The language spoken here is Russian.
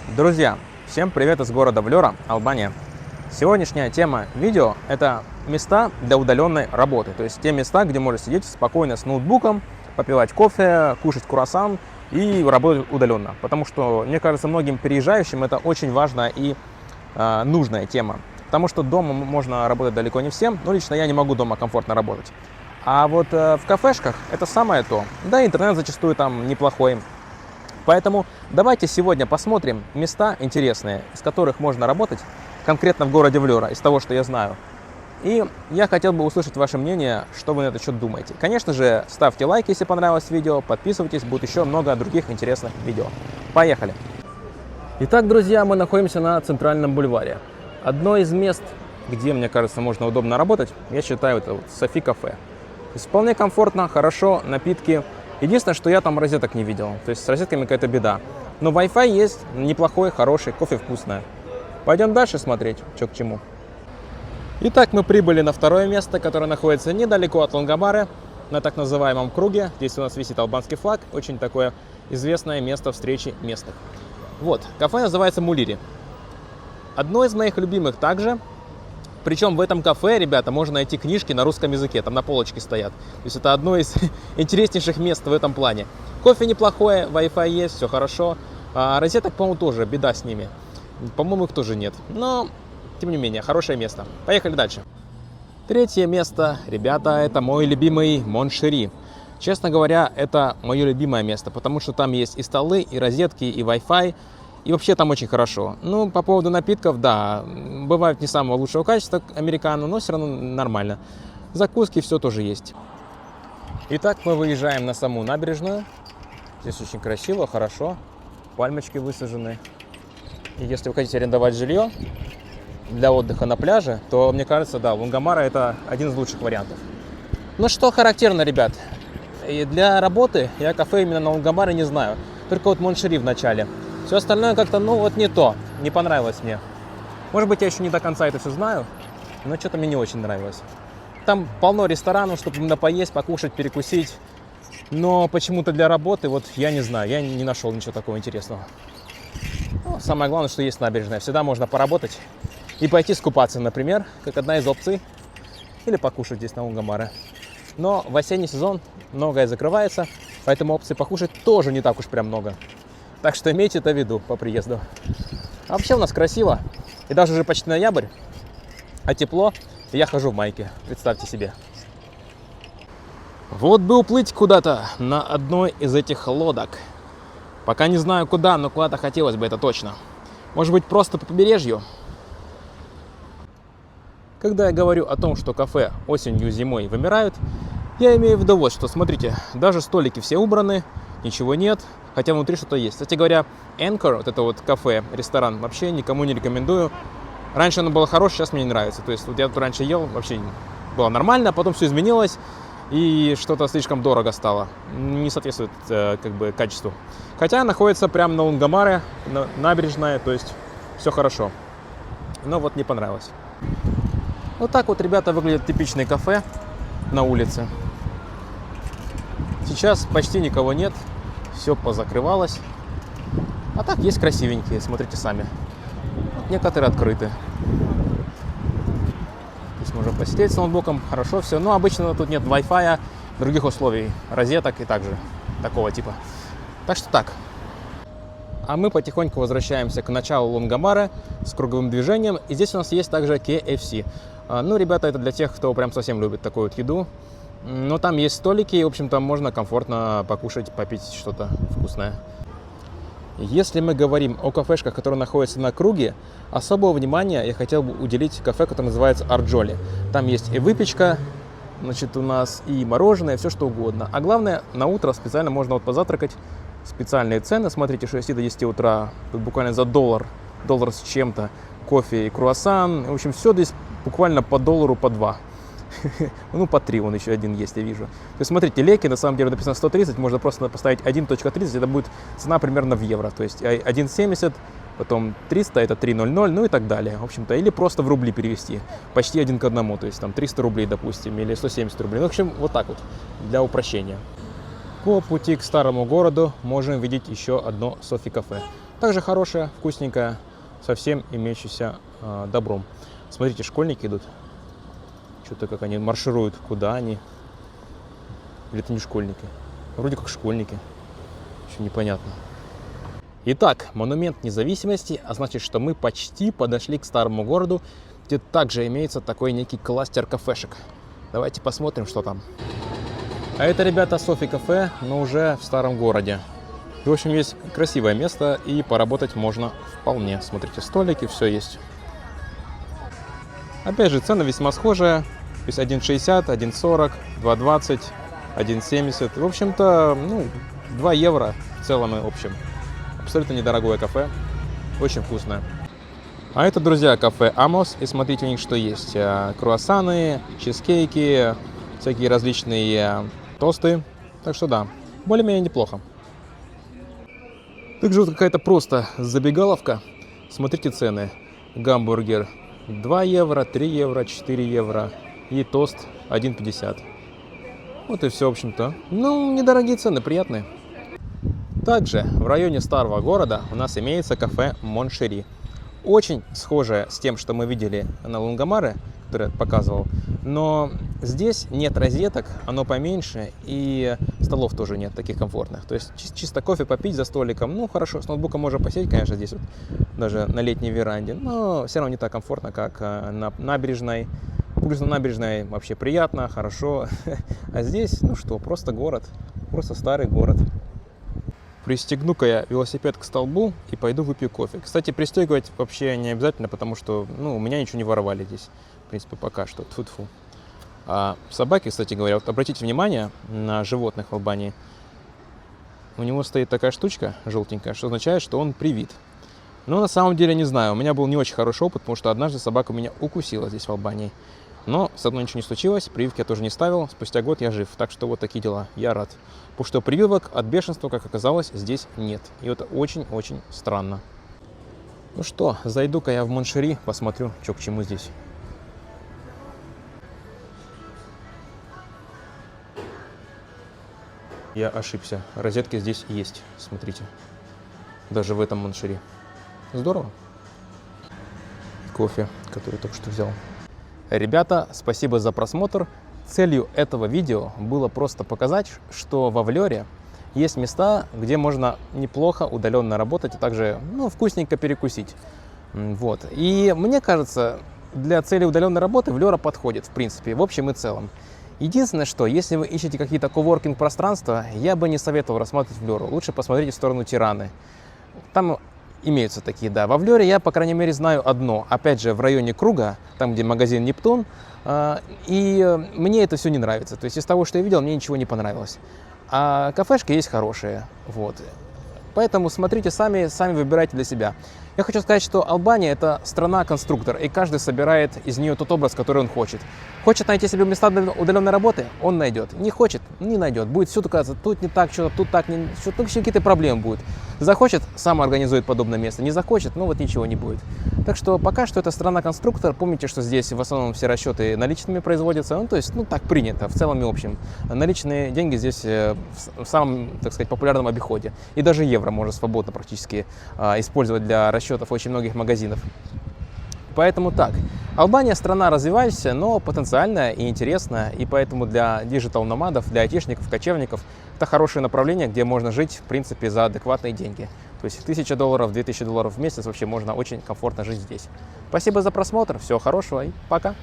Друзья, всем привет из города Влёра, Албания. Сегодняшняя тема видео – это места для удаленной работы. То есть те места, где можно сидеть спокойно с ноутбуком, попивать кофе, кушать круассан и работать удаленно. Потому что, мне кажется, многим переезжающим это очень важная и нужная тема. Потому что дома можно работать далеко не всем, но лично я не могу дома комфортно работать. А вот в кафешках это самое то. Да, интернет зачастую там неплохой. Поэтому давайте сегодня посмотрим места интересные, из которых можно работать конкретно в городе Влёра, из того, что я знаю. И я хотел бы услышать ваше мнение, что вы на этот счет думаете. Конечно же, ставьте лайк, если понравилось видео, подписывайтесь, будет еще много других интересных видео. Поехали! Итак, друзья, мы находимся на Центральном бульваре. Одно из мест, где, мне кажется, можно удобно работать, я считаю, это вот Софи кафе. То есть вполне комфортно, хорошо, напитки. Единственное, что я там розеток не видел, то есть с розетками какая-то беда. Но Wi-Fi есть, неплохой, хороший, кофе вкусное. Пойдем дальше смотреть, что к чему. Итак, мы прибыли на второе место, которое находится недалеко от Лонгомары, на так называемом круге. Здесь у нас висит албанский флаг, очень такое известное место встречи местных. Вот, кафе называется Мулири. Одно из моих любимых также. Причем в этом кафе, ребята, можно найти книжки на русском языке, там на полочке стоят. То есть это одно из интереснейших мест в этом плане. Кофе неплохое, Wi-Fi есть, все хорошо. А розеток, по-моему, тоже беда с ними. По-моему, их тоже нет. Но, тем не менее, хорошее место. Поехали дальше. Третье место, ребята, это мой любимый Моншери. Честно говоря, это мое любимое место, потому что там есть и столы, и розетки, и Wi-Fi. И вообще там очень хорошо. Ну, по поводу напитков, да, бывают не самого лучшего качества американо, но все равно нормально. Закуски, все тоже есть. Итак, мы выезжаем на саму набережную. Здесь очень красиво, хорошо. Пальмочки высажены. И если вы хотите арендовать жилье для отдыха на пляже, то, мне кажется, да, Лонгомара это один из лучших вариантов. Ну, что характерно, ребят, и для работы я кафе именно на Лонгомаре не знаю. Только вот Моншери в начале. Все остальное как-то, ну вот не то, не понравилось мне. Может быть, я еще не до конца это все знаю, но что-то мне не очень нравилось. Там полно ресторанов, чтобы именно поесть, покушать, перекусить. Но почему-то для работы, вот я не знаю, я не нашел ничего такого интересного. Ну, самое главное, что есть набережная. Всегда можно поработать и пойти скупаться, например, как одна из опций. Или покушать здесь на Лонгомаре. Но в осенний сезон многое закрывается, поэтому опций покушать тоже не так уж прям много. Так что имейте это в виду по приезду. А вообще у нас красиво. И даже уже почти ноябрь, а тепло, и я хожу в майке. Представьте себе. Вот бы уплыть куда-то на одной из этих лодок. Пока не знаю куда, но куда-то хотелось бы, это точно. Может быть, просто по побережью? Когда я говорю о том, что кафе осенью и зимой вымирают, я имею в виду вот что. Смотрите, даже столики все убраны, ничего нет. Хотя внутри что-то есть. Кстати говоря, Anchor, вот это вот кафе, ресторан, вообще никому не рекомендую. Раньше оно было хорошее, сейчас мне не нравится. То есть вот я тут раньше ел, вообще было нормально, а потом все изменилось. И что-то слишком дорого стало. Не соответствует как бы качеству. Хотя находится прямо на Лонгомаре, набережная, то есть все хорошо. Но вот не понравилось. Вот так вот, ребята, выглядит типичное кафе на улице. Сейчас почти никого нет. Все позакрывалось. А так есть красивенькие, смотрите сами. Вот некоторые открыты. Здесь можно посидеть с ноутбуком, хорошо все. Но обычно тут нет Wi-Fi, других условий, розеток и также такого типа. Так что так. А мы потихоньку возвращаемся к началу Лонгомары с круговым движением. И здесь у нас есть также KFC. Ну, ребята, это для тех, кто прям совсем любит такую вот еду. Но там есть столики, и, в общем-то, можно комфортно покушать, попить что-то вкусное. Если мы говорим о кафешках, которые находятся на круге, особого внимания я хотел бы уделить кафе, которое называется Арджоли. Там есть и выпечка, значит, у нас и мороженое, все что угодно. А главное, на утро специально можно вот позавтракать. Специальные цены, смотрите, с 6 до 10 утра, тут буквально за доллар с чем-то, кофе и круассан. В общем, все здесь буквально по доллару, по 2. Ну, по 3 он еще один есть, я вижу. То есть, смотрите, леки, на самом деле написано 130, можно просто поставить 1.30, это будет цена примерно в евро. То есть 1.70, потом 300, это 3.00, ну и так далее. В общем-то, или просто в рубли перевести, почти 1 к 1, то есть там 300 рублей, допустим, или 170 рублей. Ну, в общем, вот так вот, для упрощения. По пути к старому городу можем видеть еще одно Софи кафе. Также хорошая, вкусненькая, совсем имеющаяся добром. Смотрите, школьники идут. Что-то как они маршируют. Куда они? Или это не школьники? Вроде как школьники. Еще непонятно. Итак, монумент независимости, а значит, что мы почти подошли к старому городу, где также имеется такой некий кластер кафешек. Давайте посмотрим, что там. А это, ребята, Софи кафе, но уже в старом городе. В общем, есть красивое место, и поработать можно вполне. Смотрите, столики, все есть. Опять же, цены весьма схожие. То есть 1,60, 1,40, 2,20, 1,70. В общем-то, 2 евро в целом и общем. Абсолютно недорогое кафе. Очень вкусное. А это, друзья, кафе Амос. И смотрите, у них что есть. Круассаны, чизкейки, всякие различные тосты. Так что да, более-менее неплохо. Также вот какая-то просто забегаловка. Смотрите цены. Гамбургер 2 евро, 3 евро, 4 евро. И тост 1,50. Вот и все, в общем-то. Недорогие цены, приятные. Также в районе старого города у нас имеется кафе Моншери. Очень схожее с тем, что мы видели на Лунгомаре, который я показывал. Но здесь нет розеток, оно поменьше, и столов тоже нет таких комфортных. То есть чисто кофе попить за столиком, хорошо, с ноутбуком можно посидеть, конечно, здесь вот, даже на летней веранде, но все равно не так комфортно, как на набережной. Плюс на набережной вообще приятно, хорошо, а здесь, просто город, просто старый город. Пристегну-ка я велосипед к столбу и пойду выпью кофе. Кстати, пристегивать вообще не обязательно, потому что, у меня ничего не воровали здесь. В принципе, пока что. Тьфу-тьфу. А собаки, кстати говоря, вот обратите внимание на животных в Албании. У него стоит такая штучка желтенькая, что означает, что он привит. Но на самом деле не знаю. У меня был не очень хороший опыт, потому что однажды собака меня укусила здесь в Албании. Но со мной ничего не случилось, прививки я тоже не ставил. Спустя год я жив, так что вот такие дела. Я рад. Потому что прививок от бешенства, как оказалось, здесь нет. И это очень-очень странно. Ну что, зайду-ка я в Моншери, посмотрю, что к чему здесь. Я ошибся. Розетки здесь есть, смотрите. Даже в этом Моншери. Здорово. Кофе, который только что взял. Ребята, спасибо за просмотр. Целью этого видео было просто показать, что во Влёре есть места, где можно неплохо удаленно работать, а также вкусненько перекусить. Вот. И мне кажется, для цели удаленной работы Влёра подходит, в принципе, в общем и целом. Единственное, что если вы ищете какие-то коворкинг пространства, я бы не советовал рассматривать Влёру. Лучше посмотрите в сторону Тираны. Там имеются такие, да. Во Влёре я, по крайней мере, знаю одно. Опять же, в районе Круга, там, где магазин Нептун. И мне это все не нравится. То есть из того, что я видел, мне ничего не понравилось. А кафешки есть хорошие. Вот. Поэтому смотрите сами выбирайте для себя. Я хочу сказать, что Албания – это страна-конструктор, и каждый собирает из нее тот образ, который он хочет. Хочет найти себе места удаленной работы – он найдет. Не хочет – не найдет. Будет все казаться, тут не так, что-то, тут так, что-то какие-то проблемы будут. Захочет – сам организует подобное место. Не захочет – ничего не будет. Так что пока что это страна-конструктор. Помните, что здесь в основном все расчеты наличными производятся. То есть, так принято в целом и общем. Наличные деньги здесь в самом, так сказать, популярном обиходе. И даже евро можно свободно практически использовать для расчетов очень многих магазинов. Поэтому так. Албания страна развивающаяся, но потенциальная и интересная. И поэтому для диджитал-номадов, для айтишников, кочевников это хорошее направление, где можно жить, в принципе, за адекватные деньги. То есть $1000, $2000 в месяц вообще можно очень комфортно жить здесь. Спасибо за просмотр, всего хорошего и пока!